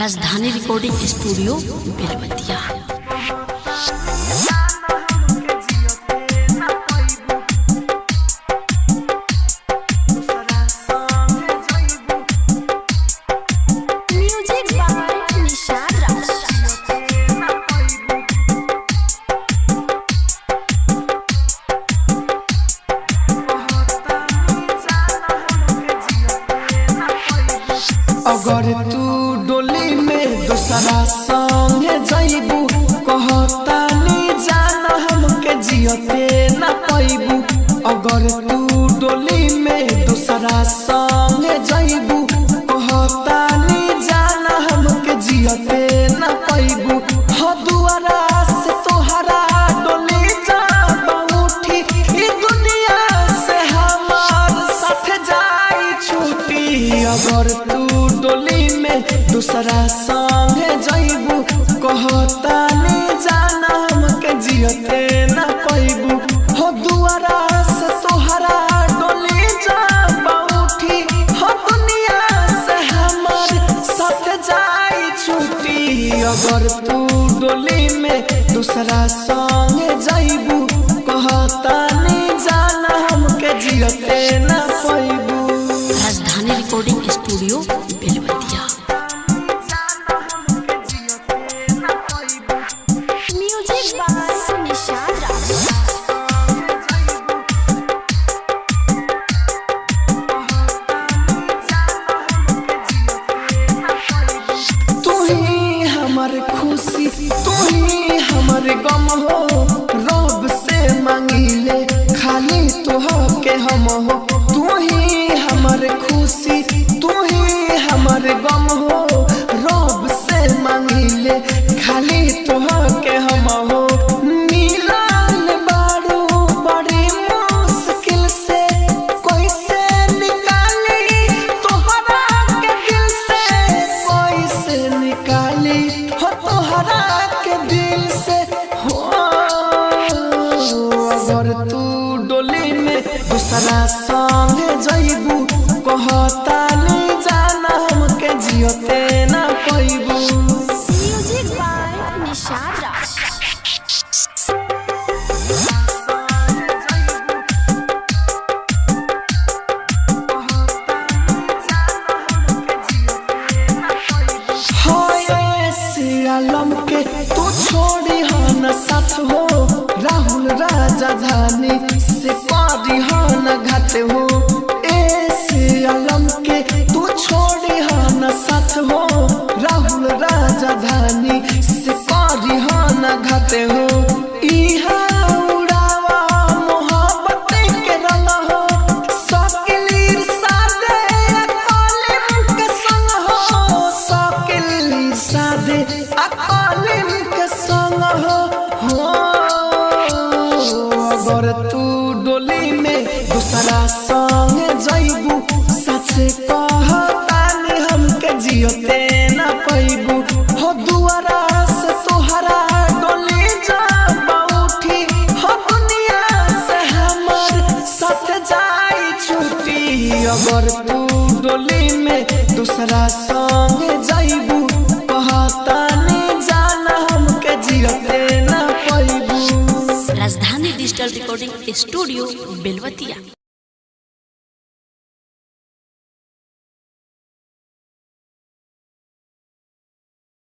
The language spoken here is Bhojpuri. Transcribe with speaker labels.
Speaker 1: राजधानी रिकॉर्डिंग स्टूडियो बेलवतिया।
Speaker 2: अगर तू डोली में दूसरा संग जाइबू कहतानी जाना हमके जियते न पाइबू। अगर तू डोली में दूसरा संग जाइबू कहतानी जाना हमके जियते न पाइबू। हो दुआरा से तोहरा डोली जाबा उठी ई दुनिया से हमार साथ जाई छूटी। अगर तू डोली में दूसरा संग जाइबू कहतानी जाना हमके जियते न पाइबू। हो दुआरा से तोहरा डोली जाबा उठी हो दुनिया से हमार साथ जाई छूटी। अगर तू डोली में दूसरा संग जाइबू कहतानी जाना हमके जियते न पाइबू।
Speaker 1: Rajdhani recording studio Belwatiya. Music by Nishad Raj.
Speaker 2: तू ही हमार खुशी तू ही हमार गम हो। रब से मांगिले खाली तोहके हम हो। तू ही हमार खुशी तू ही हमार गम हो। रब से मांगिले खाली तोहके हम हो। मिलन बारू बड़ी मुश्किल से कैसे निकाली तोहरा के दिल से। कैसे निकाली हो तोहरा के दिल से हो। अगर तू डोली में दूसरा संग जाइबू कहतानी जाना हमके जियते न पाइबू।
Speaker 1: म्यूजिक बाय निशाद राज।
Speaker 2: आलम के तू छोड़ी हन साथ हो। राहुल राजधानी से पारी हन घाट हो। ऐसे आलम के तू छोड़ी हन साथ हो। राहुल राजधानी से पारी हन घाट हो। इहा उड़ावा मोहब्बत के रंग हो। शकील सादे कालिम के संग हो। शकील सादे कालिम के संग हो। अगर तू डोली में दूसरा संग जाइबू सच कहतानी हमके जियते न पाइबू। हो दुआरा से तोहरा डोली जाबा उठी हो दुनिया से हमार साथ जाई छूटी। अगर तू डोली में दूसरा संग जाइबू कहतानी जाना हमके जियते न पाइबू।
Speaker 1: राजधानी डिजिटल रिकॉर्डिंग स्टूडियो बेलवतिया।